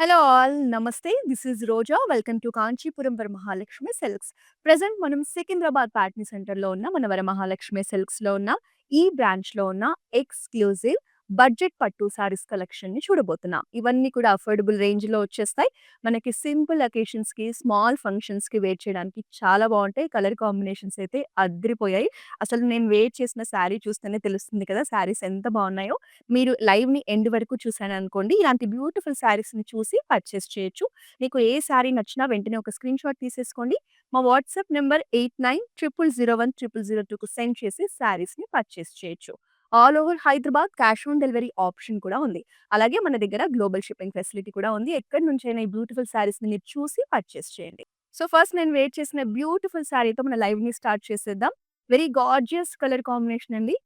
Hello all. నమస్తే. This is Roja. Welcome to Kanchipuram Varamahalakshmi silks. Present మనం సికింద్రాబాద్ ప్యాట్నీ సెంటర్‌లో ఉన్న మన వరమహాలక్ష్మి సిల్క్స్‌లో ఉన్న ఈ బ్రాంచ్‌లో ఉన్న ఎక్స్‌క్లూజివ్ బడ్జెట్ పట్టు సారీస్ కలెక్షన్‌ని చూడబోతున్నాం. ఇవన్నీ కూడా అఫోర్డబుల్ రేంజ్‌లో వచ్చేస్తాయి. మనకి సింపుల్ అకేషన్స్‌కి, స్మాల్ ఫంక్షన్స్‌కి వేర్ చేయడానికి చాలా బావుంటాయి. కలర్ కాంబినేషన్స్ అయితే అద్దిరిపోయాయి. అసలు నేను వేర్ చేసిన శారీ చూస్తేనే తెలుస్తుంది కదా! శారీస్ ఎంత బావున్నాయో. మీరు లైవ్‌ని ఎండ్ వరకు చూసారనుకోండి, ఇలాంటి బ్యూటిఫుల్ శారీస్‌ని చూసి పర్చేస్ చేయొచ్చు. మీకు ఏ శారీ నచ్చినా వెంటనే ఒక స్క్రీన్‌షాట్ తీసేసుకోండి. మా వాట్సాప్ నంబర్ 8900010002కు సెండ్ చేసి శారీస్‌ని పర్చేస్ చేయొచ్చు. All over Hyderabad cash on delivery option కూడా ఉంది. అలాగే మన దగ్గర గ్లోబల్ షిప్పింగ్ ఫెసిలిటీ కూడా ఉంది. ఎక్కడి నుంచైనా ఈ బ్యూటిఫుల్ శారీస్‌ని మీరు చూసి పర్చేస్ చేయండి. సో, ఫస్ట్ నేను వేర్ చేసిన బ్యూటిఫుల్ శారీతో మన లైవ్‌ని స్టార్ట్ చేసేద్దాం. వెరీ గార్జియస్ కలర్ కాంబినేషన్ అండి.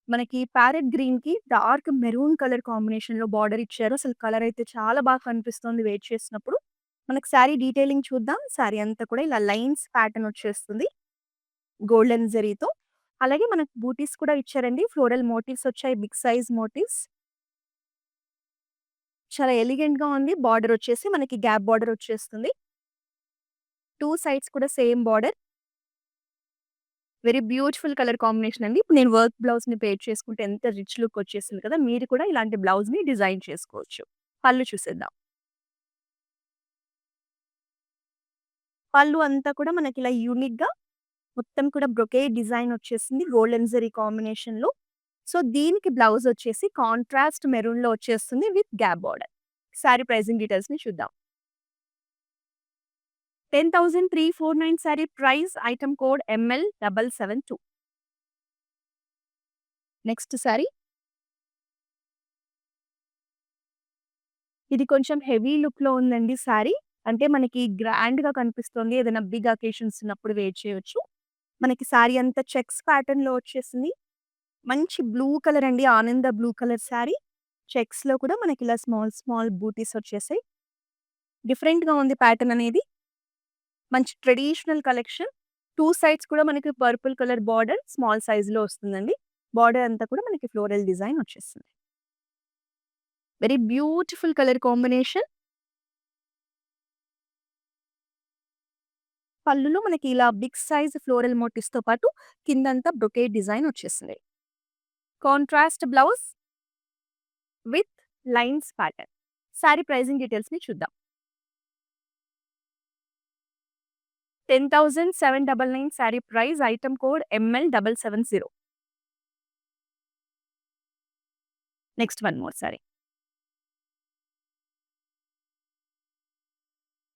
మనకి ప్యారెట్ గ్రీన్‌కి డార్క్ మెరూన్ కలర్ కాంబినేషన్‌లో బార్డర్ ఇచ్చారు. అసలు కలర్ అయితే చాలా బాగా కనిపిస్తుంది వేర్ చేసినప్పుడు. మనకి శారీ డీటెయిలింగ్ చూద్దాం. శారీ అంతా కూడా ఇలా లైన్స్ ప్యాటర్న్ వచ్చేస్తుంది గోల్డెన్ జరీతో. అలాగే మనకు బూటీస్ కూడా ఇచ్చారండి. ఫ్లోరల్ మోటివ్స్ వచ్చాయి. Big size motifs. చాలా ఎలిగెంట్‌గా ఉంది. బార్డర్ వచ్చేసి మనకి గ్యాప్ బార్డర్ వచ్చేస్తుంది. 2 సైడ్స్ కూడా same border. Very beautiful colour combination అండి. ఇప్పుడు నేను వర్క్ బ్లౌజ్‌ని పేర్ చేసుకుంటే ఎంత రిచ్ లుక్ వచ్చేసింది కదా! మీరు కూడా ఇలాంటి బ్లౌజ్‌ని డిజైన్ చేసుకోవచ్చు. పళ్ళు చూసేద్దాం. పళ్ళు అంతా కూడా మనకిలా యూనిక్‌గా మొత్తం కూడా బ్రొకేడ్ డిజైన్ వచ్చేసింది. గోల్డెన్ జరీ కాంబినేషన్‌లో. సో, దీనికి బ్లౌజ్ వచ్చేసి కాంట్రాస్ట్ మెరూన్‌లో వచ్చేస్తుంది with gap border. Sari pricing డీటెయిల్స్‌ని చూద్దాం. 10,349 sari price item code ML772. Next sari. ఇది కొంచెం హెవీ లుక్‌లో ఉందండి సారీ. అంటే మనకి గ్రాండ్‌గా కనిపిస్తుంది. ఏదైనా బిగ్ అకేషన్స్ ఉన్నప్పుడు వేర్ చేయొచ్చు. మనకి సారీ అంతా చెక్స్ ప్యాటర్న్‌లో వచ్చేసింది. మంచి బ్లూ కలర్ అండి. ఆనంద బ్లూ కలర్ సారీ. చెక్స్‌లో కూడా మనకిలా స్మాల్ స్మాల్ బూటీస్ వచ్చేసాయి. డిఫరెంట్‌గా ఉంది ప్యాటర్న్ అనేది. మంచి ట్రెడిషనల్ కలెక్షన్. 2 సైడ్స్ కూడా మనకి పర్పుల్ కలర్ బార్డర్ స్మాల్ సైజ్‌లో వస్తుందండి. బార్డర్ అంతా కూడా మనకి ఫ్లోరల్ డిజైన్ వచ్చేస్తుంది. Very beautiful colour combination. పళ్ళులో మనకి ఇలా బిగ్ సైజ్ ఫ్లోరల్ మోటివ్స్‌తో పాటు కిందంతా బ్రొకేడ్ డిజైన్ వచ్చేసింది. Contrast blouse with lines pattern. Sari pricing డీటెయిల్స్‌ని చూద్దాం. 10,799 sari price item code ML770. Next one more sari.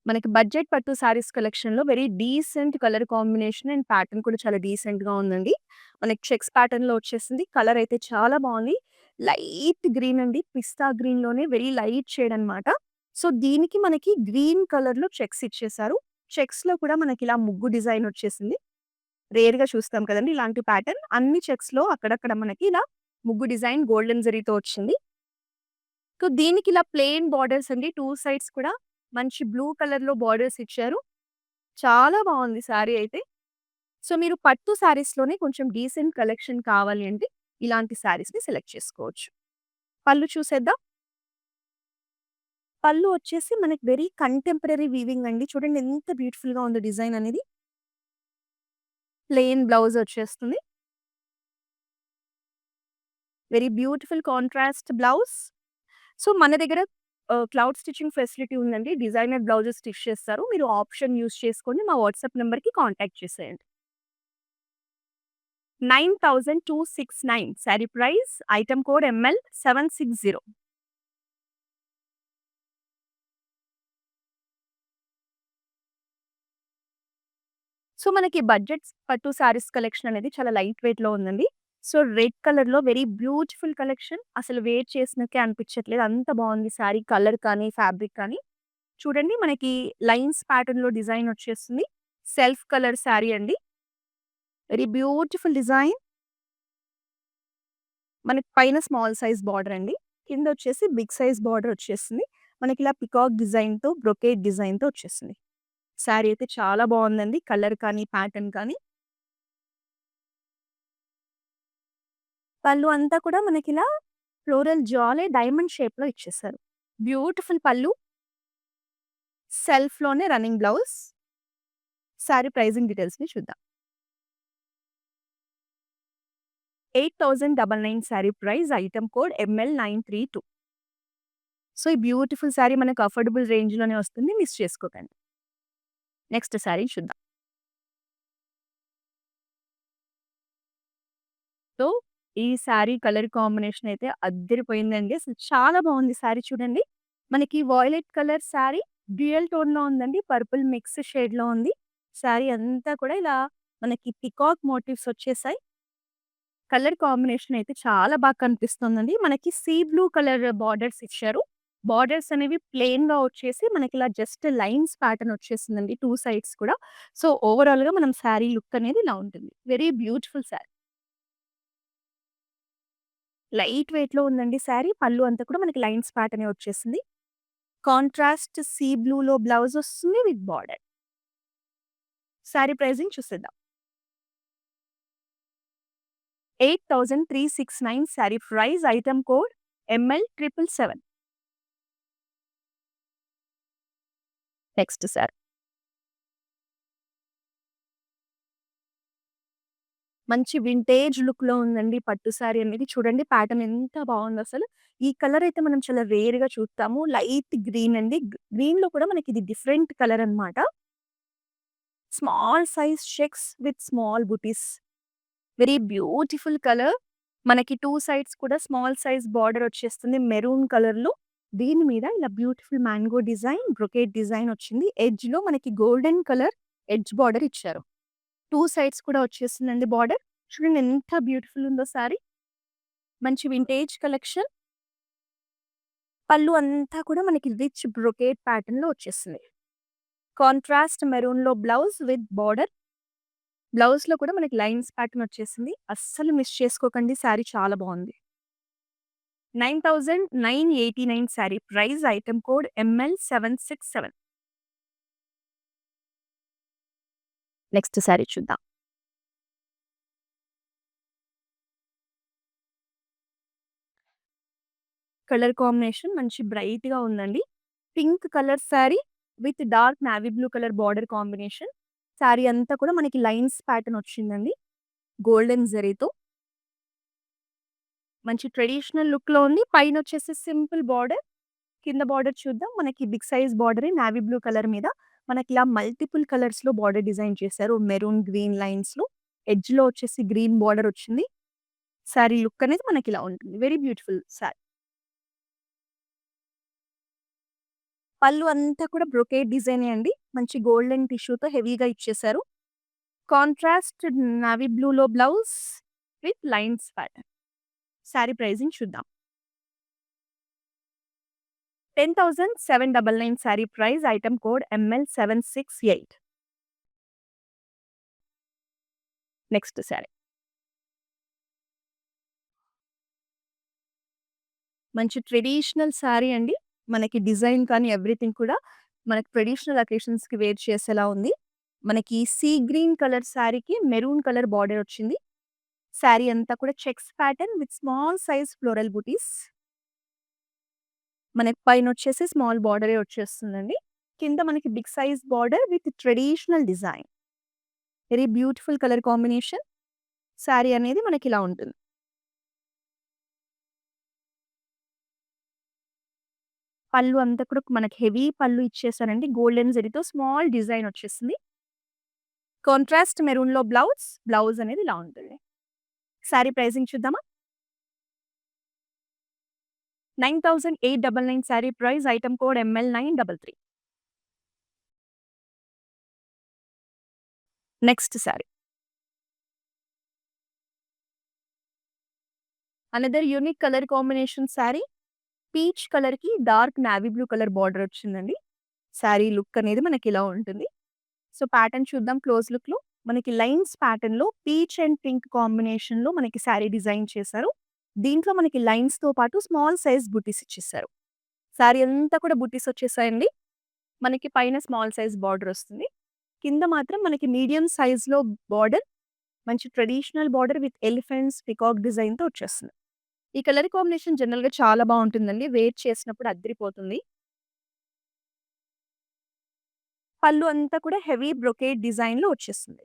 మనకి బడ్జెట్ పట్టు సారీస్ కలెక్షన్‌లో very decent colour combination and pattern కూడా చాలా డీసెంట్‌గా ఉందండి. మనకి చెక్స్ ప్యాటర్న్‌లో వచ్చేసింది. కలర్ అయితే చాలా బావుంది. లైట్ గ్రీన్ అండి. పిస్తా గ్రీన్‌లోనే వెరీ లైట్ షేడ్ అన్నమాట. సో, దీనికి మనకి గ్రీన్ కలర్‌లో చెక్స్ ఇచ్చేసారు. చెక్స్‌లో కూడా మనకిలా ముగ్గు డిజైన్ వచ్చేసింది. రేర్‌గా చూస్తాం కదండీ ఇలాంటి ప్యాటర్న్. అన్ని చెక్స్‌లో అక్కడక్కడ మనకి ఇలా ముగ్గు డిజైన్ గోల్డెన్ జరీతో వచ్చింది. సో, దీనికిలా ప్లెయిన్ బార్డర్స్ అండి. 2 సైడ్స్ కూడా మంచి బ్లూ కలర్‌లో బార్డర్స్ ఇచ్చారు. చాలా బావుంది సారీ అయితే. సో, మీరు పట్టు సారీస్‌లోనే కొంచెం డీసెంట్ కలెక్షన్ కావాలి అంటే ఇలాంటి సారీస్‌ని సెలెక్ట్ చేసుకోవచ్చు. పళ్ళు చూసేద్దాం. పళ్ళు వచ్చేసి మనకి వెరీ కంటెంపరరీ వీవింగ్ అండి. చూడండి ఎంత బ్యూటిఫుల్‌గా ఉందో డిజైన్ అనేది. ప్లెయిన్ బ్లౌజ్ వచ్చేస్తుంది. Very beautiful contrast blouse. So, మన దగ్గర క్లౌడ్ స్టిచింగ్ ఫెసిలిటీ ఉందండి. డిజైనర్ బ్లౌజెస్ స్టిచ్ చేస్తారు. మీరు ఆప్షన్ యూజ్ చేసుకొని మా వాట్సాప్ నంబర్‌కి కాంటాక్ట్ చేసేయండి. 9,269 sorry price item code ML760. So, మనకి బడ్జెట్ పట్టు సారీస్ కలెక్షన్ అనేది చాలా లైట్ వెయిట్‌లో ఉందండి. సో, రెడ్ కలర్‌లో వెరీ బ్యూటిఫుల్ కలెక్షన్. అసలు వేర్ చేసినకే అనిపించట్లేదు. అంత బావుంది సారీ కలర్ కానీ, ఫ్యాబ్రిక్ కానీ. చూడండి మనకి లైన్స్ ప్యాటర్న్‌లో డిజైన్ వచ్చేస్తుంది. సెల్ఫ్ కలర్ సారీ అండి. Very beautiful design. మనకి పైన స్మాల్ సైజ్ బార్డర్ అండి. కిందొచ్చేసి బిగ్ సైజ్ బార్డర్ వచ్చేసింది. మనకిలా పికాక్ డిజైన్‌తో, బ్రొకేడ్ డిజైన్‌తో వచ్చేసింది. సారీ అయితే చాలా బావుందండి. కలర్ కానీ, ప్యాటర్న్ కానీ. పళ్ళు అంతా కూడా మనకిలా ఫ్లోరల్ జాలే డైమండ్ షేప్‌లో ఇచ్చేసారు. బ్యూటిఫుల్ పళ్ళు. సెల్ఫ్‌లోనే రన్నింగ్ బ్లౌజ్. సారీ ప్రైజింగ్ డీటెయిల్స్‌ని చూద్దాం. 8,999 sorry price. Item code ML932. So, ఈ బ్యూటిఫుల్ సారీ మనకు అఫోర్డబుల్ రేంజ్‌లోనే వస్తుంది. మిస్ చేసుకోకండి. నెక్స్ట్ సారీ చూద్దాం. సో, ఈ సారీ కలర్ కాంబినేషన్ అయితే అద్దిరిపోయిందండి. అసలు చాలా బావుంది సారీ చూడండి. మనకి వయలెట్ కలర్ సారీ డ్యూయల్ టోన్‌లో ఉందండి. పర్పుల్ మిక్స్ షేడ్‌లో ఉంది. సారీ అంతా కూడా ఇలా మనకి పికాక్ మోటివ్స్ వచ్చేసాయి. కలర్ కాంబినేషన్ అయితే చాలా బాగా కనిపిస్తుందండి. మనకి సీ బ్లూ కలర్ బార్డర్స్ ఇచ్చారు. బార్డర్స్ అనేవి ప్లెయిన్‌గా వచ్చేసి మనకిలా జస్ట్ లైన్స్ ప్యాటర్న్ వచ్చేసిందండి 2 సైడ్స్ కూడా. సో, ఓవరాల్‌గా మనం సారీ లుక్ అనేది ఇలా ఉంటుంది. Very beautiful sorry. లైట్ వెయిట్‌లో ఉందండి సారీ. పళ్ళు అంతా కూడా మనకి లైన్స్ ప్యాటర్నే వచ్చేసింది. కాంట్రాస్ట్ సీ బ్లూలో బ్లౌజ్ వస్తుంది విత్ బార్డర్. సారీ ప్రైజింగ్ చూసేద్దాం. 8,369 sorry price. Item code ML777. Next sari. మంచి వింటేజ్ లుక్‌లో ఉందండి పట్టు సారీ అనేది. చూడండి ప్యాటర్న్ ఎంత బావుందసలు. ఈ కలర్ అయితే మనం చాలా రేర్‌గా చూస్తాము. లైట్ గ్రీన్ అండి. గ్రీన్‌లో కూడా మనకిది డిఫరెంట్ కలర్ అన్నమాట. Small size checks with small బుటీస్. Very beautiful colour. మనకి 2 సైడ్స్ కూడా స్మాల్ సైజ్ బార్డర్ వచ్చేస్తుంది మెరూన్ కలర్‌లో. దీని మీద ఇలా beautiful mango design, brocade design వచ్చింది. ఎడ్జ్‌లో మనకి గోల్డెన్ కలర్ ఎడ్జ్ బార్డర్ ఇచ్చారు. 2 సైడ్స్ కూడా వచ్చేసిందండి బార్డర్. చూడండి ఎంత బ్యూటిఫుల్ ఉందో సారీ. మంచి వింటేజ్ కలెక్షన్. పళ్ళు అంతా కూడా మనకి రిచ్ బ్రొకేట్ ప్యాటర్న్‌లో వచ్చేసింది. కాంట్రాస్ట్ మెరూన్‌లో బ్లౌజ్ విత్ బార్డర్. బ్లౌజ్‌లో కూడా మనకి లైన్స్ ప్యాటర్న్ వచ్చేసింది. అస్సలు మిస్ చేసుకోకండి సారీ చాలా బావుంది. 9,989 sorry price. Item code ML767. Next sari చూద్దాం. కలర్ కాంబినేషన్ మంచి బ్రైట్‌గా ఉందండి. Pink colour sorry with dark navy blue colour border combination. Sorry అంతా కూడా మనకి లైన్స్ ప్యాటర్న్ వచ్చిందండి. గోల్డెన్ జరీతో. మంచి ట్రెడిషనల్ లుక్‌లో ఉంది. పైనొచ్చేసి సింపుల్ బార్డర్. కింద బార్డర్ చూద్దాం. మనకి బిగ్ సైజ్ బార్డరే నేవీ బ్లూ కలర్ మీద మనకిలా మల్టిపుల్ కలర్స్‌లో బార్డర్ డిజైన్ చేశారు. మెరూన్, గ్రీన్ లైన్స్‌లో. ఎడ్జ్‌లో వచ్చేసి గ్రీన్ బార్డర్ వచ్చింది. సారీ లుక్ అనేది మనకిలా ఉంటుంది. Very beautiful sari. పళ్ళు అంతా కూడా బ్రొకేట్ డిజైనే అండి. మంచి గోల్డెన్ టిష్యూతో హెవీగా ఇచ్చేశారు. కాంట్రాస్ట్ నేవీ బ్లూలో blouse with lines pattern. Sari pricing చూద్దాం. 10,799 sari price. Item code ML768. Next sari. మంచి ట్రెడిషనల్ సారీ అండి. మనకి డిజైన్ కానీ ఎవ్రీథింగ్ కూడా మనకి ట్రెడిషనల్ అకేషన్స్‌కి వేర్ చేసేలా ఉంది. మనకి సీ గ్రీన్ కలర్ సారీకి మెరూన్ కలర్ బార్డర్ వచ్చింది. సారీ అంతా కూడా checks pattern with small size floral butis. మనకి పైనొచ్చేసి స్మాల్ బార్డరే వచ్చేస్తుందండి. కింద మనకి big size border with traditional design. Very beautiful colour combination. Sari అనేది మనకిలా ఉంటుంది. పళ్ళు అంతా కూడా మనకి హెవీ పళ్ళు ఇచ్చేసారండి. గోల్డెన్ జరీతో స్మాల్ డిజైన్ వచ్చేసింది. కాంట్రాస్ట్ మెరూన్‌లో బ్లౌజ్. బ్లౌజ్ అనేది ఇలా ఉంటుంది. సారీ ప్రైజింగ్ చూద్దామా? 9,899 sari price. Item code ML933. Next sari. Another unique colour combination sari. Peach కలర్‌కి dark navy blue colour border వచ్చిందండి. సారీ లుక్ అనేది మనకిలా ఉంటుంది. సో, ప్యాటర్న్ చూద్దాం క్లోజ్ లుక్‌లో. మనకి లైన్స్ ప్యాటర్న్‌లో పీచ్ అండ్ పింక్ కాంబినేషన్‌లో మనకి సారీ డిజైన్ చేశారు. దీంట్లో మనకి లైన్స్‌తో పాటు స్మాల్ సైజ్ బుటీస్ ఇచ్చేసారు. సారీ అంతా కూడా బుటీస్ వచ్చేసాయండి. మనకి పైన స్మాల్ సైజ్ బార్డర్ వస్తుంది. కింద మాత్రం మనకి మీడియం సైజ్‌లో బార్డర్, మంచి traditional border with elephants, peacock డిజైన్‌తో వచ్చేస్తుంది. ఈ కలర్ కాంబినేషన్ జనరల్‌గా చాలా బావుంటుందండి. వేర్ చేసినప్పుడు అద్దిరిపోతుంది. పళ్ళు అంతా కూడా హెవీ బ్రొకేడ్ డిజైన్‌లో వచ్చేస్తుంది.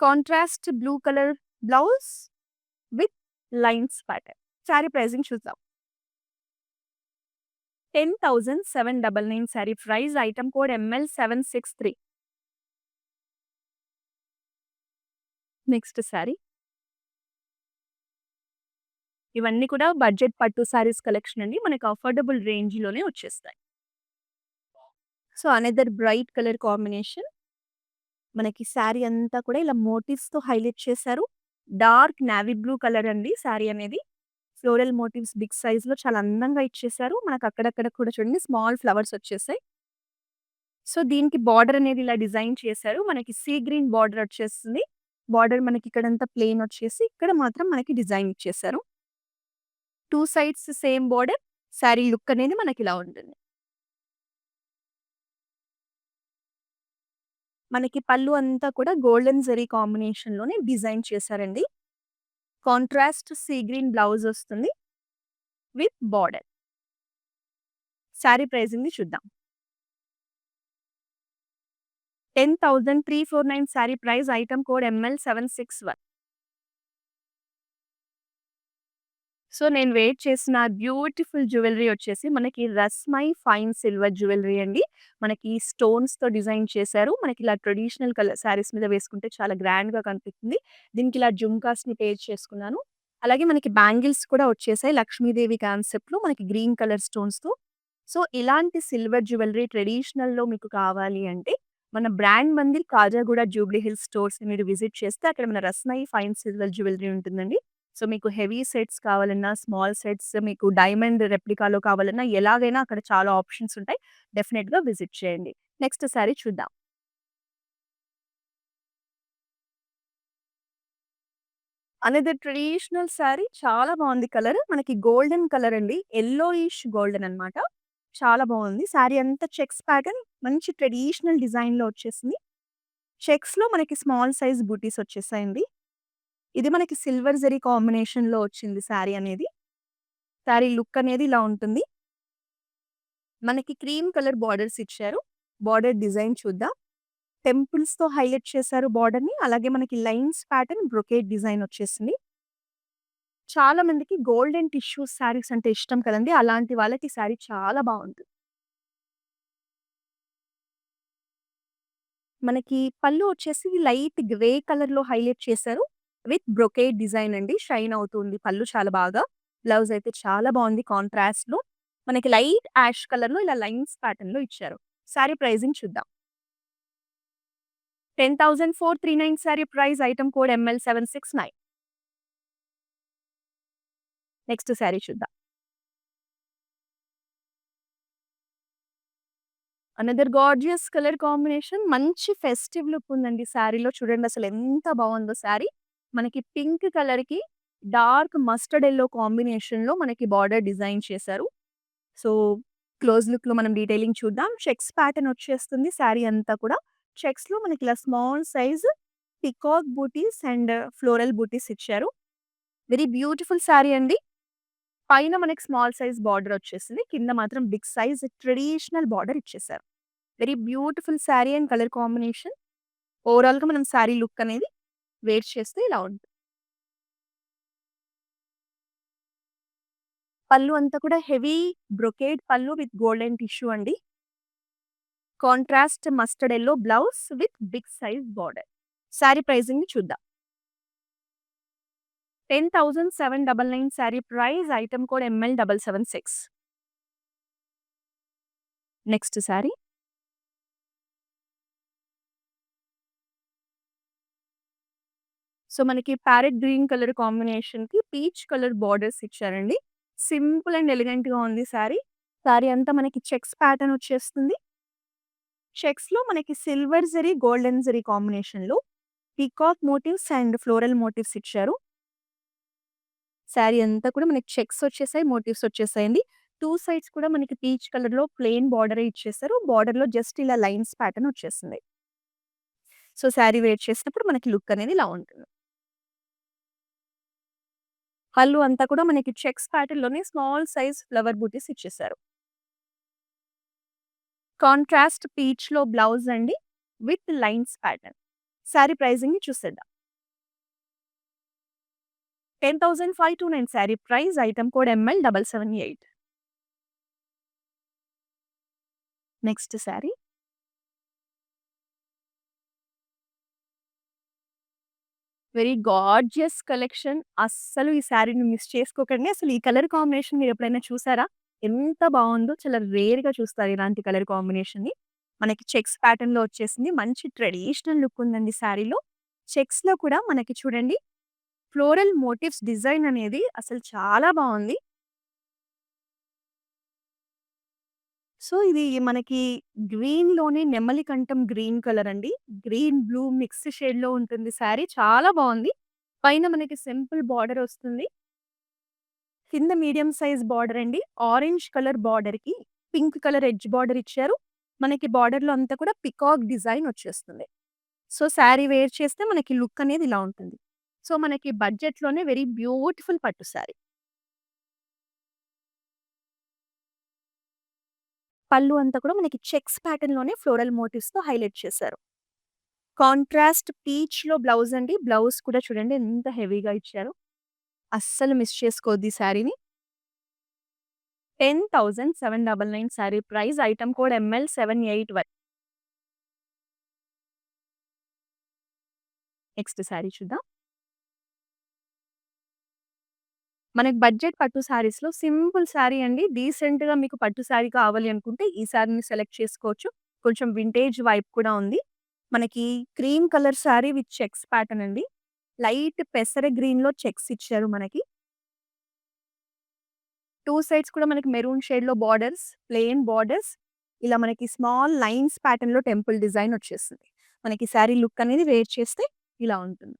Contrast blue colour blouse with lines pattern. Sari pricing చూద్దాం. 10,799 sari price. Item code ML763. Next sari. ఇవన్నీ కూడా బడ్జెట్ పట్టు శారీస్ కలెక్షన్ అండి. మనకు అఫోర్డబుల్ రేంజ్‌లోనే వచ్చేస్తాయి. So, another bright colour combination. మనకి శారీ అంతా కూడా ఇలా మోటివ్స్‌తో హైలైట్ చేశారు. డార్క్ నేవీ బ్లూ కలర్ అండి శారీ అనేది. ఫ్లోరల్ మోటివ్స్ బిగ్ సైజ్‌లో చాలా అందంగా ఇచ్చేశారు. మనకు అక్కడక్కడ కూడా చూడండి స్మాల్ ఫ్లవర్స్ వచ్చేసాయి. సో, దీనికి బార్డర్ అనేది ఇలా డిజైన్ చేశారు. మనకి సీ గ్రీన్ బార్డర్ వచ్చేస్తుంది. బార్డర్ మనకి ఇక్కడంతా ప్లెయిన్ వచ్చేసి, ఇక్కడ మాత్రం మనకి డిజైన్ ఇచ్చేశారు. 2 sides same border. Sari look అనేది మనకిలా ఉంటుంది. మనకి పళ్ళు అంతా కూడా గోల్డెన్ జరీ కాంబినేషన్‌లోనే డిజైన్ చేశారండి. కాంట్రాస్ట్ సీ గ్రీన్ బ్లౌజ్ వస్తుంది విత్ బార్డర్. శారీ ప్రైజింగ్‌ని చూద్దాం. 10,349 sari price. Item code ML761. So, నేను వెయిట్ చేసిన బ్యూటిఫుల్ జ్యువెల్లరీ వచ్చేసి మనకి రస్మై ఫైన్ సిల్వర్ జ్యువెల్లరీ అండి. మనకి స్టోన్స్‌తో డిజైన్ చేశారు. మనకి ఇలా ట్రెడిషనల్ కలర్ శారీస్ మీద వేసుకుంటే చాలా గ్రాండ్‌గా కనిపిస్తుంది. దీనికి ఇలా జుంకాస్‌ని పేర్ చేసుకున్నాను. అలాగే మనకి బ్యాంగిల్స్ కూడా వచ్చేసాయి. లక్ష్మీదేవి కాన్సెప్ట్‌లో మనకి గ్రీన్ కలర్ స్టోన్స్‌తో. సో, ఇలాంటి సిల్వర్ జ్యువెల్లరీ ట్రెడిషనల్‌లో మీకు కావాలి అంటే మన బ్రాండ్ మందిర్ కాజాగూడ జూబ్లీ హిల్స్ స్టోర్స్‌ని మీరు విజిట్ చేస్తే అక్కడ మన రస్మై ఫైన్ సిల్వర్ జ్యువెల్లరీ ఉంటుందండి. సో, మీకు హెవీ సెట్స్ కావాలన్నా, స్మాల్ సెట్స్ మీకు డైమండ్ రెప్లికాలో కావాలన్నా ఎలాగైనా అక్కడ చాలా ఆప్షన్స్ ఉంటాయి. డెఫినిట్‌గా విజిట్ చేయండి. నెక్స్ట్ సారీ చూద్దాం. అనదర్ ట్రెడిషనల్ సారీ చాలా బావుంది కలర్. మనకి గోల్డెన్ కలర్ అండి. యెల్లోయిష్ గోల్డెన్ అన్నమాట. చాలా బావుంది. సారీ అంతా చెక్స్ ప్యాటర్న్ మంచి ట్రెడిషనల్ డిజైన్‌లో వచ్చేసింది. చెక్స్‌లో మనకి స్మాల్ సైజ్ బూటీస్ వచ్చేసాయండి. ఇది మనకి సిల్వర్ జరీ కాంబినేషన్‌లో వచ్చింది సారీ అనేది. సారీ లుక్ అనేది ఇలా ఉంటుంది. మనకి క్రీమ్ కలర్ బార్డర్స్ ఇచ్చారు. బార్డర్ డిజైన్ చూద్దాం. టెంపుల్స్‌తో హైలైట్ చేశారు బార్డర్‌ని. అలాగే మనకి లైన్స్ ప్యాటర్న్ బ్రొకేడ్ డిజైన్ వచ్చేసింది. చాలా మందికి గోల్డెన్ టిష్యూ శారీస్ అంటే ఇష్టం కదండీ! అలాంటి వాళ్ళకి ఈ శారీ చాలా బావుంటుంది. మనకి పళ్ళు వచ్చేసి లైట్ గ్రే కలర్‌లో హైలైట్ చేశారు. విత్ బ్రొకేడ్ డిజైన్ అండి. షైన్ అవుతుంది పళ్ళు చాలా బాగా. బ్లౌజ్ అయితే చాలా బావుంది కాంట్రాస్ట్‌లో. మనకి లైట్ యాష్ కలర్‌లో ఇలా లైన్స్ ప్యాటర్న్‌లో ఇచ్చారు. శారీ ప్రైజింగ్ చూద్దాం. 10,439 sari price. Item code ML769. Next sari చూద్దాం. Another gorgeous colour combination. మంచి ఫెస్టివ్ లుక్ ఉందండి శారీలో. చూడండి అసలు ఎంత బావుందో శారీ. మనకి పింక్ కలర్‌కి డార్క్ మస్టర్డ్ యెల్లో కాంబినేషన్‌లో మనకి బార్డర్ డిజైన్ చేశారు. సో, క్లోజ్ లుక్‌లో మనం డీటెయిలింగ్ చూద్దాం. చెక్స్ ప్యాటర్న్ వచ్చేస్తుంది శారీ అంతా కూడా. చెక్స్‌లో మనకి ఇలా small size peacock butis and floral butis ఇచ్చారు. వెరీ బ్యూటిఫుల్ శారీ అండి. పైన మనకి స్మాల్ సైజ్ బార్డర్ వచ్చేసింది. కింద మాత్రం బిగ్ సైజ్ ట్రెడిషనల్ బార్డర్ ఇచ్చేసారు. Very beautiful sari and colour combination. ఓవరాల్‌గా మనం శారీ లుక్ అనేది వేర్ చేస్తే ఇలా ఉంటుంది. పళ్ళు అంతా కూడా హెవీ బ్రొకేడ్ పళ్ళు విత్ గోల్డెన్ టిష్యూ అండి. Contrast mustard yellow blouse with big size border. Sari ప్రైజింగ్‌ని చూద్దాం. 10,799 sari price. Item code ML776. Next sari. So, మనకి ప్యారెట్ గ్రీన్ కలర్ కాంబినేషన్‌కి పీచ్ కలర్ బార్డర్స్ ఇచ్చారండి. సింపుల్ అండ్ ఎలిగెంట్‌గా ఉంది శారీ. శారీ అంతా మనకి చెక్స్ ప్యాటర్న్ వచ్చేస్తుంది. చెక్స్‌లో మనకి సిల్వర్ జరీ, గోల్డెన్ జరీ కాంబినేషన్‌లో peacock motifs and floral motifs ఇచ్చారు. శారీ అంతా కూడా మనకి చెక్స్ వచ్చేసాయి, మోటివ్స్ వచ్చేసాయండి. 2 సైడ్స్ కూడా మనకి పీచ్ కలర్‌లో ప్లెయిన్ బార్డరే ఇచ్చేసారు. బార్డర్‌లో జస్ట్ ఇలా లైన్స్ ప్యాటర్న్ వచ్చేసింది. సో, శారీ వేర్ చేసినప్పుడు మనకి లుక్ అనేది ఇలా ఉంటుంది. పళ్ళు అంతా కూడా మనకి చెక్స్ ప్యాటర్న్‌లోనే స్మాల్ సైజ్ ఫ్లవర్ బూటీస్ ఇచ్చేసారు. కాంట్రాస్ట్ పీచ్‌లో బ్లౌజ్ అండి. With lines pattern. సారీ ప్రైజింగ్‌ని చూసేద్దాం. 10,529 sorry price. Item code ML778. Next sorry. Very gorgeous collection. అస్సలు ఈ సారీని మిస్ చేసుకోకండి. అసలు ఈ కలర్ కాంబినేషన్ మీరెప్పుడైనా చూసారా? ఎంత బావుందో. చాలా రేర్‌గా చూస్తారు ఇలాంటి కలర్ కాంబినేషన్‌ని. మనకి చెక్స్ ప్యాటర్న్‌లో వచ్చేసింది. మంచి ట్రెడిషనల్ లుక్ ఉందండి సారీలో. చెక్స్‌లో కూడా మనకి చూడండి ఫ్లోరల్ మోటివ్స్ డిజైన్ అనేది అసలు చాలా బావుంది. సో, ఇది మనకి గ్రీన్‌లోనే నెమలికంఠం గ్రీన్ కలర్ అండి. గ్రీన్, బ్లూ మిక్స్ షేడ్‌లో ఉంటుంది సారీ. చాలా బావుంది. పైన మనకి సింపుల్ బార్డర్ వస్తుంది. కింద మీడియం సైజ్ బార్డర్ అండి. ఆరెంజ్ కలర్ బార్డర్‌కి పింక్ కలర్ ఎడ్జ్ బార్డర్ ఇచ్చారు. మనకి బార్డర్‌లో అంతా కూడా పికాక్ డిజైన్ వచ్చేస్తుంది. సో, సారీ వేర్ చేస్తే మనకి లుక్ అనేది ఇలా ఉంటుంది. సో, మనకి బడ్జెట్‌లోనే వెరీ బ్యూటిఫుల్ పట్టు సారీ. పళ్ళు అంతా కూడా మనకి చెక్స్ ప్యాటర్న్‌లోనే ఫ్లోరల్ మోటివ్స్‌తో హైలైట్ చేశారు. కాంట్రాస్ట్ పీచ్‌లో బ్లౌజ్ అండి. బ్లౌజ్ కూడా చూడండి ఎంత హెవీగా ఇచ్చారో. అస్సలు మిస్ చేసుకోవద్దు ఈ సారీని. 10,799 sari price. Item code ML781. Next sari చూద్దాం. మనకి బడ్జెట్ పట్టు సారీస్‌లో సింపుల్ సారీ అండి. డీసెంట్‌గా మీకు పట్టు సారీ కావాలి అనుకుంటే ఈ సారీని సెలెక్ట్ చేసుకోవచ్చు. కొంచెం వింటేజ్ వైబ్ కూడా ఉంది. మనకి cream colour sorry with checks pattern అండి. లైట్ పెసర గ్రీన్‌లో చెక్స్ ఇచ్చారు మనకి. 2 సైడ్స్ కూడా మనకి మెరూన్ షేడ్‌లో బార్డర్స్, ప్లెయిన్ బార్డర్స్. ఇలా మనకి స్మాల్ లైన్స్ ప్యాటర్న్‌లో టెంపుల్ డిజైన్ వచ్చేస్తుంది. మనకి సారీ లుక్ అనేది వేర్ చేస్తే ఇలా ఉంటుంది.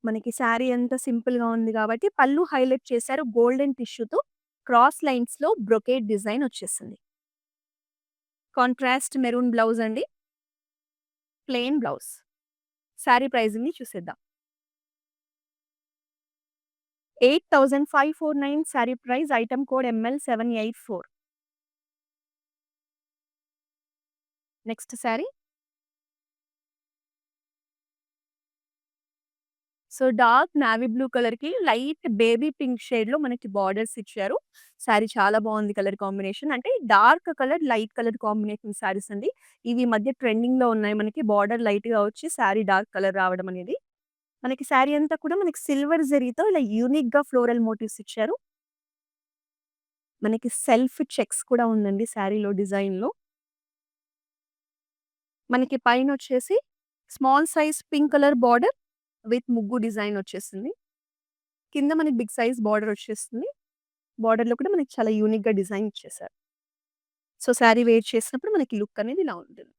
మనకి సారీ అంతా సింపుల్‌గా ఉంది కాబట్టి పళ్ళు హైలైట్ చేశారు గోల్డెన్ టిష్యూతో. క్రాస్ లైన్స్‌లో బ్రొకేడ్ డిజైన్ వచ్చేసింది. కాంట్రాస్ట్ మెరూన్ బ్లౌజ్ అండి. Plain blouse. సారీ ప్రైజింగ్‌ని చూసేద్దాం. 8,549 sorry price. Item code ML784. Next sari. So, dark navy blue కలర్‌కి లైట్ బేబీ పింక్ షేడ్‌లో మనకి బార్డర్స్ ఇచ్చారు. సారీ చాలా బావుంది కలర్ కాంబినేషన్. అంటే dark colour, light colour combination saris అండి. ఇవి ఈ మధ్య ట్రెండింగ్‌లో ఉన్నాయి. మనకి బార్డర్ లైట్‌గా వచ్చి సారీ డార్క్ కలర్ రావడం అనేది. మనకి సారీ అంతా కూడా మనకి సిల్వర్ జరీతో ఇలా యూనిక్‌గా ఫ్లోరల్ మోటివ్స్ ఇచ్చారు. మనకి సెల్ఫ్ చెక్స్ కూడా ఉందండి సారీలో డిజైన్‌లో. మనకి పైనొచ్చేసి small size pink colour border with ముగ్గు డిజైన్ వచ్చేసింది. కింద మనకి బిగ్ సైజ్ బార్డర్ వచ్చేస్తుంది. బార్డర్‌లో కూడా మనకి చాలా యూనిక్‌గా డిజైన్ ఇచ్చేసారు. సో, సారీ వేర్ చేసినప్పుడు మనకి లుక్ అనేది ఇలా ఉంటుంది.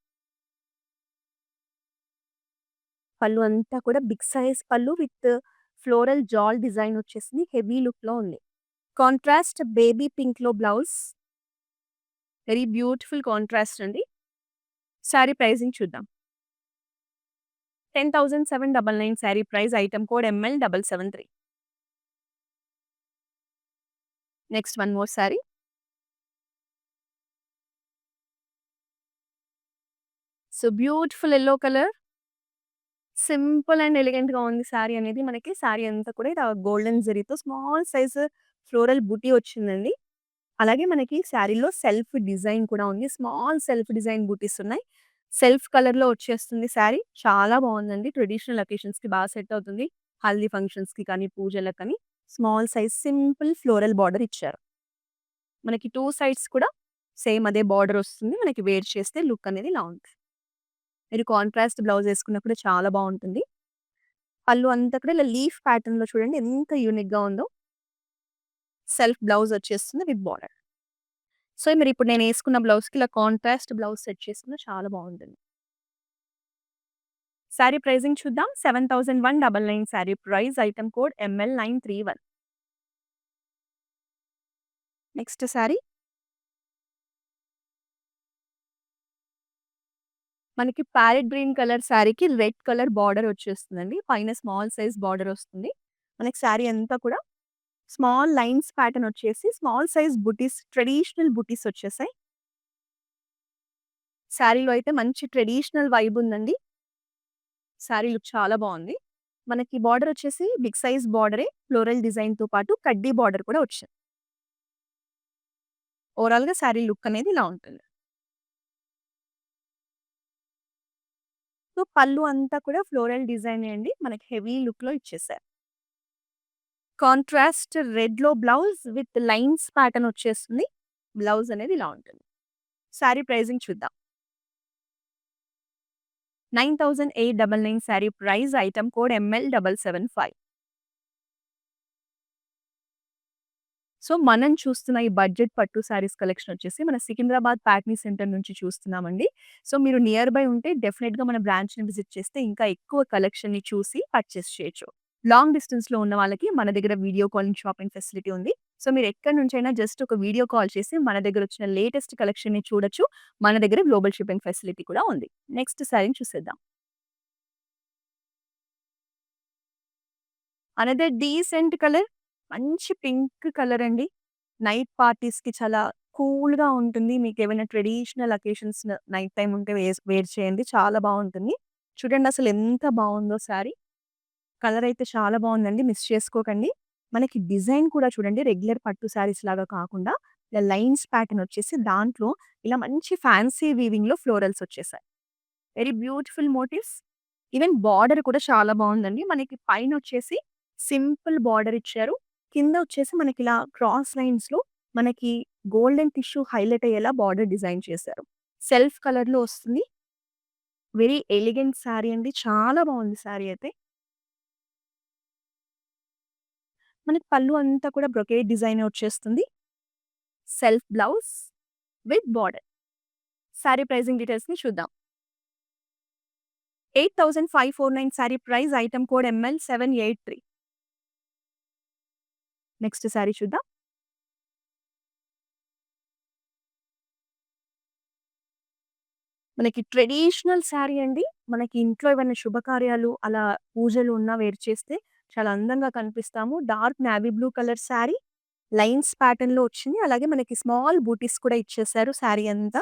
పళ్ళు అంతా కూడా బిగ్ సైజ్ పళ్ళు విత్ ఫ్లోరల్ జాల్ డిజైన్ వచ్చేసింది. హెవీ లుక్‌లో ఉంది. కాంట్రాస్ట్ బేబీ పింక్‌లో బ్లౌజ్. వెరీ బ్యూటిఫుల్ కాంట్రాస్ట్ అండి. సారీ ప్రైజింగ్ చూద్దాం. 10,799 sari price. Item code ML773. Next one more sari. So, beautiful yellow colour. Simple and ఎలిగెంట్‌గా ఉంది సారీ అనేది. మనకి సారీ అంతా కూడా ఇలా గోల్డెన్ జరీతో స్మాల్ సైజ్ ఫ్లోరల్ బూటీ వచ్చిందండి. అలాగే మనకి సారీలో సెల్ఫ్ డిజైన్ కూడా ఉంది. స్మాల్ సెల్ఫ్ డిజైన్ బూటీస్ ఉన్నాయి. సెల్ఫ్ కలర్‌లో వచ్చేస్తుంది సారీ. చాలా బావుందండి. ట్రెడిషనల్ అకేషన్స్‌కి బాగా సెట్ అవుతుంది. హల్దీ ఫంక్షన్స్‌కి కానీ, పూజలకు కానీ small size simple floral border ఇచ్చారు. మనకి 2 సైడ్స్ కూడా సేమ్ అదే బార్డర్ వస్తుంది. మనకి వేర్ చేస్తే లుక్ అనేది ఇలా ఉంటుంది. మీరు కాంట్రాస్ట్ బ్లౌజ్ ఏసుకున్నా కూడా చాలా బావుంటుంది. పళ్ళు అంతా కూడా ఇలా లీఫ్ ప్యాటర్న్‌లో చూడండి ఎంత యూనిక్‌గా ఉందో. సెల్ఫ్ బ్లౌజ్ వచ్చేస్తుంది విత్ బార్డర్. సో, మరిప్పుడు నేనేసుకున్న బ్లౌజ్‌కి ఇలా కాంట్రాస్ట్ బ్లౌజ్ సెట్ చేసుకున్న చాలా బావుంటుంది. సారీ ప్రైజింగ్ చూద్దాం. 7,199 sari price. Item code ML931. Next sari. మనకి ప్యారెట్ గ్రీన్ కలర్ సారీకి రెడ్ కలర్ బార్డర్ వచ్చేస్తుందండి. పైన స్మాల్ సైజ్ బార్డర్ వస్తుంది. మనకి సారీ అంతా కూడా స్మాల్ లైన్స్ ప్యాటర్న్ వచ్చేసి స్మాల్ సైజ్ బుటీస్ ట్రెడిషనల్ బుటీస్ వచ్చేసాయి. శారీలో అయితే మంచి ట్రెడిషనల్ వైబ్ ఉందండి. శారీ లుక్ చాలా బావుంది. మనకి బార్డర్ వచ్చేసి బిగ్ సైజ్ బార్డరే ఫ్లోరల్ డిజైన్‌తో పాటు కడ్డీ బార్డర్ కూడా వచ్చింది. ఓవరాల్‌గా శారీ లుక్ అనేది ఇలా ఉంటుంది. సో, పళ్ళు అంతా కూడా ఫ్లోరల్ డిజైనే అండి. మనకి హెవీ లుక్‌లో ఇచ్చేసారు. కాంట్రాస్ట్ రెడ్‌లో బ్లౌజ్ విత్ లైన్స్ ప్యాటర్న్ వచ్చేస్తుంది. బ్లౌజ్ అనేది ఇలా ఉంటుంది. శారీ ప్రైజింగ్ చూద్దాం. 9899 sari price item code ML775. So, మనం చూస్తున్న ఈ బడ్జెట్ పట్టు శారీస్ కలెక్షన్ వచ్చేసి మన సికింద్రాబాద్ ప్యాట్నీ సెంటర్ నుంచి చూస్తున్నామండి. సో, మీరు నియర్ బై ఉంటే డెఫినిట్‌గా మన బ్రాంచ్‌ని విజిట్ చేస్తే ఇంకా ఎక్కువ కలెక్షన్‌ని చూసి పర్చేస్ చేయొచ్చు. లాంగ్ డిస్టెన్స్‌లో ఉన్న వాళ్ళకి మన దగ్గర వీడియో కాలింగ్ షాపింగ్ ఫెసిలిటీ ఉంది. సో, మీరు ఎక్కడి నుంచైనా జస్ట్ ఒక వీడియో కాల్ చేసి మన దగ్గర వచ్చిన లేటెస్ట్ కలెక్షన్‌ని చూడొచ్చు. మన దగ్గర గ్లోబల్ షిప్పింగ్ ఫెసిలిటీ కూడా ఉంది. నెక్స్ట్ శారీని చూసేద్దాం. Another decent colour. మంచి పింక్ కలర్ అండి. నైట్ పార్టీస్‌కి చాలా కూల్‌గా ఉంటుంది. మీకేమైనా ట్రెడిషనల్ అకేషన్స్ నైట్ టైమ్ ఉంటే వేర్ చేయండి. చాలా బావుంటుంది. చూడండి అసలు ఎంత బావుందో శారీ. కలర్ అయితే చాలా బావుందండి. మిస్ చేసుకోకండి. మనకి డిజైన్ కూడా చూడండి రెగ్యులర్ పట్టు శారీస్ లాగా కాకుండా ఇలా లైన్స్ ప్యాటర్న్ వచ్చేసి దాంట్లో ఇలా మంచి ఫ్యాన్సీ వీవింగ్‌లో ఫ్లోరల్స్ వచ్చేసాయి. Very beautiful motifs. Even border కూడా చాలా బావుందండి. మనకి పైనొచ్చేసి సింపుల్ బార్డర్ ఇచ్చారు. కింద వచ్చేసి మనకిలా క్రాస్ లైన్స్‌లో మనకి గోల్డెన్ టిష్యూ హైలైట్ అయ్యేలా బార్డర్ డిజైన్ చేశారు. సెల్ఫ్ కలర్‌లో వస్తుంది. వెరీ ఎలిగెంట్ శారీ అండి. చాలా బావుంది శారీ అయితే. మనకి పళ్ళు అంతా కూడా బ్రొకేడ్ డిజైనే వచ్చేస్తుంది. Self blouse with border. Sari pricing డీటెయిల్స్‌ని చూద్దాం. 8549 sari price item code ML783. Next sari చూద్దాం. మనకి ట్రెడిషనల్ శారీ అండి. మనకి ఇంట్లో ఏవైనా శుభకార్యాలు, అలా పూజలు ఉన్నా వేర్ చేస్తే చాలా అందంగా కనిపిస్తాము. Dark navy blue colour sari. Lines ప్యాటర్న్‌లో వచ్చింది. అలాగే మనకి స్మాల్ బూటీస్ కూడా ఇచ్చేసారు శారీ అంతా.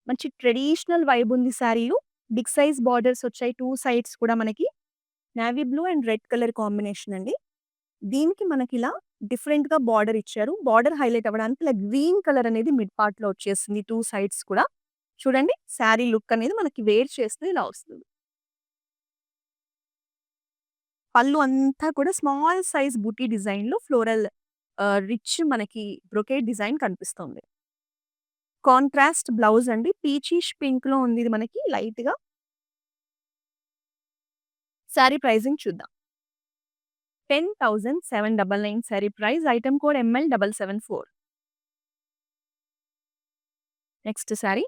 మంచి ట్రెడిషనల్ వైబ్ ఉంది శారీలో. బిగ్ సైజ్ బార్డర్స్ వచ్చాయి. 2 సైడ్స్ కూడా మనకి navy blue and red colour combination అండి. దీనికి మనకిలా డిఫరెంట్‌గా బార్డర్ ఇచ్చారు. బార్డర్ హైలైట్ అవ్వడానికి ఇలా గ్రీన్ కలర్ అనేది మిడ్ పార్ట్‌లో వచ్చేసింది 2 సైడ్స్ కూడా. చూడండి శారీ లుక్ అనేది మనకి వేర్ చేస్తే ఇలా వస్తుంది. పళ్ళు అంతా కూడా స్మాల్ సైజ్ బుటీ డిజైన్‌లో ఫ్లోరల్ రిచ్ మనకి బ్రొకేడ్ డిజైన్ కనిపిస్తుంది. కాంట్రాస్ట్ బ్లౌజ్ అండి. పీచిష్ పింక్‌లో ఉంది ఇది మనకి లైట్‌గా. శారీ ప్రైజింగ్ చూద్దాం. 10,799 sari price item code ML774. Next sari.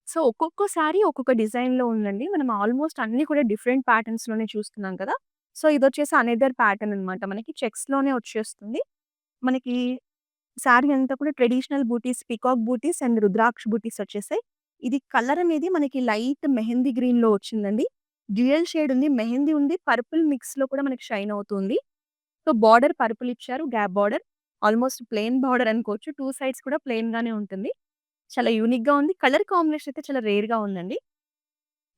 So, ఒక్కొక్క శారీ ఒక్కొక్క డిజైన్‌లో ఉందండి. మనం ఆల్‌మోస్ట్ అన్నీ కూడా డిఫరెంట్ ప్యాటర్న్స్‌లోనే చూస్తున్నాం కదా! సో, ఇదొచ్చేసి అనదర్ ప్యాటర్న్ అనమాట. మనకి చెక్స్‌లోనే వచ్చేస్తుంది. మనకి శారీ అంతా కూడా traditional butis, peacock butis and రుద్రాక్ష బూటీస్ వచ్చేసాయి. ఇది కలర్ అనేది మనకి లైట్ మెహందీ గ్రీన్‌లో వచ్చిందండి. డ్యూయల్ షేడ్ ఉంది. మెహందీ ఉంది. పర్పుల్ మిక్స్‌లో కూడా మనకి షైన్ అవుతుంది. సో, బార్డర్ పర్పుల్ ఇచ్చారు. Gap border. Almost plain border అనుకోవచ్చు. 2 సైడ్స్ కూడా ప్లెయిన్‌గానే ఉంటుంది. చాలా యూనిక్‌గా ఉంది. కలర్ కాంబినేషన్ అయితే చాలా రేర్‌గా ఉందండి.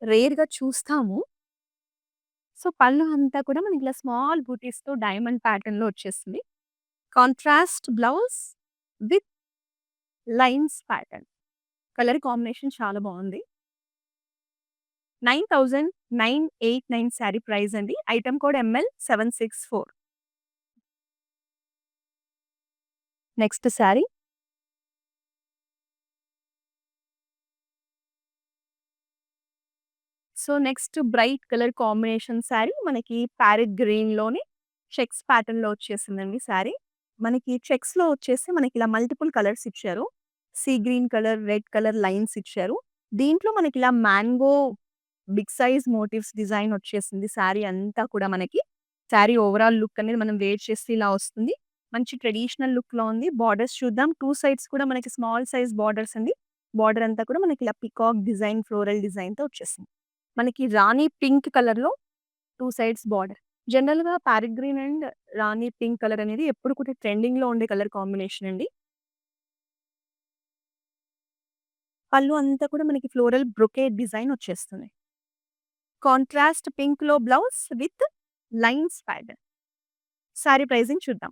రేర్‌గా చూస్తాము. సో, పళ్ళు అంతా కూడా మనకి ఇలా స్మాల్ బూటీస్‌తో డైమండ్ ప్యాటర్న్‌లో వచ్చేసింది. Contrast blouse with lines pattern. Colour combination చాలా బావుంది. 9989 శారీ ప్రైస్ అండి. Item code ML764. Next sari. So, next bright colour combination sari మనకి ప్యారెట్ గ్రీన్‌లోనే చెక్స్ ప్యాటర్న్‌లో వచ్చేసిందండి శారీ. మనకి చెక్స్‌లో వచ్చేసి మనకిలా మల్టిపుల్ కలర్స్ ఇచ్చారు. Sea green colour, red colour lines ఇచ్చారు. దీంట్లో మనకిలా mango big size motifs design వచ్చేసింది శారీ అంతా కూడా మనకి. శారీ ఓవరాల్ లుక్ అనేది మనం వేర్ చేస్తే ఇలా వస్తుంది. మంచి ట్రెడిషనల్ లుక్‌లో ఉంది. బార్డర్స్ చూద్దాం. 2 సైడ్స్ కూడా మనకి స్మాల్ సైజ్ బార్డర్స్ అండి. బార్డర్ అంతా కూడా మనకి ఇలా పీకాక్ డిజైన్, ఫ్లోరల్ డిజైన్‌తో వచ్చేసింది. మనకి రాణి పింక్ కలర్‌లో 2 సైడ్స్ బార్డర్. జనరల్‌గా parrot green and Rani pink colour అనేది ఎప్పుడు కూడా ట్రెండింగ్‌లో ఉండే కలర్ కాంబినేషన్ అండి. పళ్ళు అంతా కూడా మనకి ఫ్లోరల్ బ్రొకేడ్ డిజైన్ వచ్చేస్తుంది. కాంట్రాస్ట్ పింక్‌లో blouse with lines pattern. Sari pricing చూద్దాం.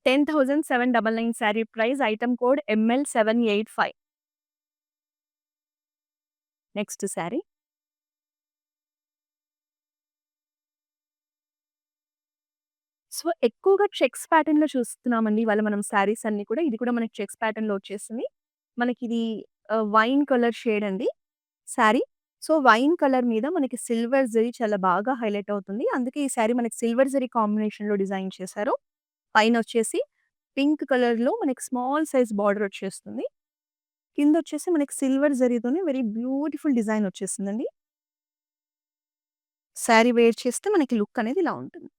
10,799 sari price. Item code ML785. Next sari. So, ఎక్కువగా చెక్స్ ప్యాటర్న్‌లో చూస్తున్నామండి ఇవాళ మనం సారీస్ అన్నీ కూడా. ఇది కూడా మనకి చెక్స్ ప్యాటర్న్‌లో వచ్చేసింది. మనకిది వైన్ కలర్ షేడ్ అండి సారీ. సో, వైన్ కలర్ మీద మనకి సిల్వర్ జరీ చాలా బాగా హైలైట్ అవుతుంది. అందుకే ఈ సారీ మనకి సిల్వర్ జరీ కాంబినేషన్‌లో డిజైన్ చేశారు. పైనొచ్చేసి పింక్ కలర్‌లో మనకి స్మాల్ సైజ్ బార్డర్ వచ్చేస్తుంది. కిందొచ్చేసి మనకి సిల్వర్ జరీతోనే వెరీ బ్యూటిఫుల్ డిజైన్ వచ్చేసిందండి. సారీ వేర్ చేస్తే మనకి లుక్ అనేది ఇలా ఉంటుంది.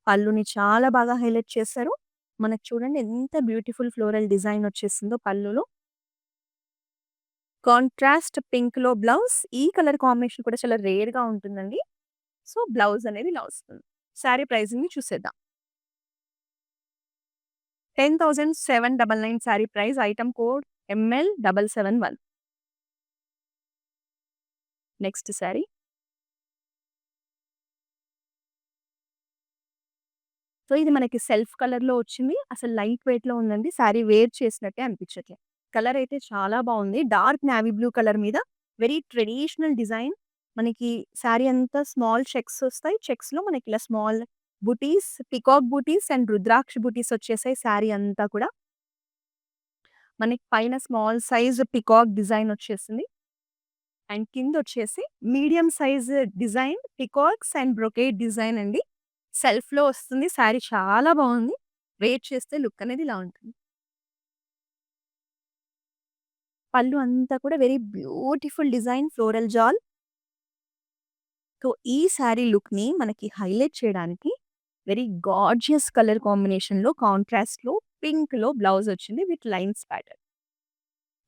పళ్ళుని చాలా బాగా హైలైట్ చేశారు. మనకు చూడండి ఎంత బ్యూటిఫుల్ ఫ్లోరల్ డిజైన్ వచ్చేసిందో పళ్ళులో. కాంట్రాస్ట్ పింక్‌లో బ్లౌజ్. ఈ కలర్ కాంబినేషన్ కూడా చాలా రేర్‌గా ఉంటుందండి. సో, బ్లౌజ్ అనేది ఇలా వస్తుంది. సారీ ప్రైజింగ్‌ని చూసేద్దాం. 10,799 sari price. Item code ML771. Next sari. So, ఇది మనకి సెల్ఫ్ కలర్‌లో వచ్చింది. అసలు లైట్ వెయిట్‌లో ఉందండి. సారీ వేర్ చేసినట్టే అనిపించట్లే. కలర్ అయితే చాలా బావుంది. డార్క్ నేవీ బ్లూ కలర్ మీద వెరీ ట్రెడిషనల్ డిజైన్. మనకి సారీ అంతా స్మాల్ చెక్స్ ఒస్తాయి. చెక్స్‌లో మనకి ఇలా small buttis, peacock buttis and రుద్రాక్ష బుటీస్ వచ్చేసాయి సారీ అంతా కూడా. మనకి పైన స్మాల్ సైజ్ పీకాక్ డిజైన్ వచ్చేసింది. అండ్ కిందొచ్చేసి medium size design peacocks and brocade design అండి. సెల్ఫ్‌లో వస్తుంది. సారీ చాలా బావుంది. వేర్ చేస్తే లుక్ అనేది ఇలా ఉంటుంది. పళ్ళు అంతా కూడా వెరీ బ్యూటిఫుల్ డిజైన్ ఫ్లోరల్ జాల్. సో, ఈ సారీ లుక్‌ని మనకి హైలైట్ చేయడానికి వెరీ గార్జియస్ కలర్ కాంబినేషన్‌లో కాంట్రాస్ట్‌లో పింక్‌లో బ్లౌజ్ వచ్చింది విత్ లైన్స్ ప్యాటర్న్.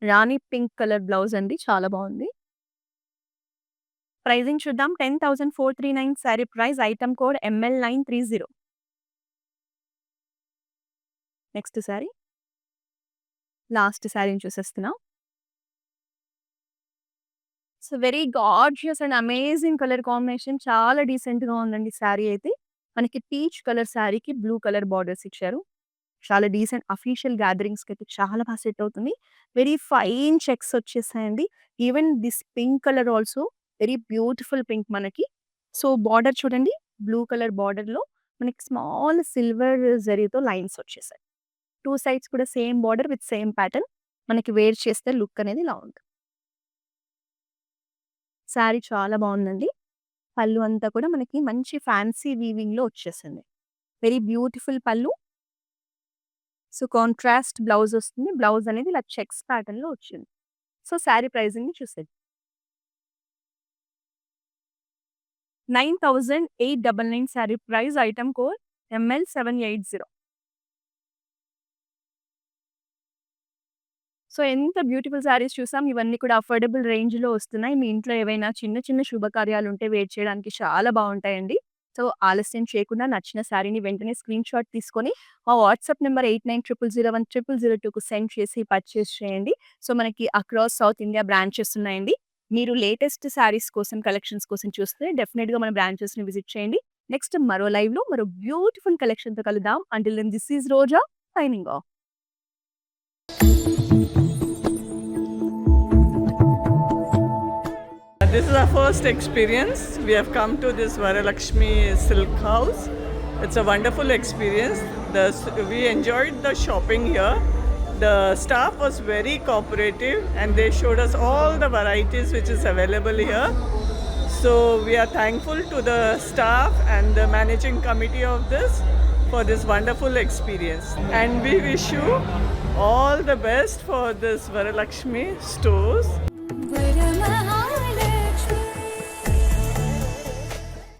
రాణి పింక్ కలర్ బ్లౌజ్ అండి. చాలా బావుంది. ప్రైజింగ్ చూద్దాం. 10,439 sari price. Item code ML930. Next sari. Last సారీని చూసేస్తున్నాం. So, very gorgeous and amazing colour combination. చాలా డీసెంట్‌గా ఉందండి సారీ అయితే. మనకి పీచ్ కలర్ సారీకి బ్లూ కలర్ బార్డర్స్ ఇచ్చారు. చాలా డీసెంట్ అఫీషియల్ గ్యాదరింగ్స్‌కైతే చాలా బాగా సెట్ అవుతుంది. వెరీ ఫైన్ చెక్స్ వచ్చేసాయండి. Even this pink colour also very beautiful pink మనకి. సో, బార్డర్ చూడండి బ్లూ కలర్ బార్డర్‌లో మనకి స్మాల్ సిల్వర్ జరీతో లైన్స్ వచ్చేసాయి. 2 సైడ్స్ కూడా same border with same pattern. మనకి వేర్ చేస్తే లుక్ అనేది ఇలా ఉంటుంది. సారీ చాలా బావుందండి. పళ్ళు అంతా కూడా మనకి మంచి ఫ్యాన్సీ వీవింగ్‌లో వచ్చేసింది. వెరీ బ్యూటిఫుల్ పళ్ళు. సో, కాంట్రాస్ట్ బ్లౌజ్ వస్తుంది. బ్లౌజ్ అనేది ఇలా చెక్స్ ప్యాటర్న్‌లో వచ్చింది. సో, సారీ ప్రైజింగ్‌ని చూసేద్దాం. 9,899 sari price. Item code ML780. So, ఎంత బ్యూటిఫుల్ సారీస్ చూసాం. ఇవన్నీ కూడా అఫోర్డబుల్ రేంజ్‌లో వస్తున్నాయి. మీ ఇంట్లో ఏవైనా చిన్న చిన్న శుభకార్యాలుంటే వేర్ చేయడానికి చాలా బావుంటాయండి. సో, ఆలస్యం చేయకుండా నచ్చిన సారీని వెంటనే స్క్రీన్‌షాట్ తీసుకొని మా వాట్సాప్ నంబర్ 8900010002కు సెండ్ చేసి పర్చేజ్ చేయండి. సో, మనకి అక్రాస్ సౌత్ ఇండియా బ్రాంచెస్ ఉన్నాయండి. మీరు లేటెస్ట్ సారీస్ కోసం, కలెక్షన్స్ కోసం చూస్తే డెఫినిట్‌గా మన బ్రాంచెస్‌ని విజిట్ చేయండి. నెక్స్ట్ మరో లైవ్‌లో మరో బ్యూటిఫుల్ కలెక్షన్‌తో కలుద్దాం. Until then this is Roja signing off. This is our first experience. We have come to this Varalakshmi Silk House. It's a wonderful experience. We enjoyed the shopping here. The staff was very cooperative and they showed us all the varieties which is available here. So we are thankful to the staff and the managing committee of this for this wonderful experience. And we wish you all the best for this Varalakshmi stores.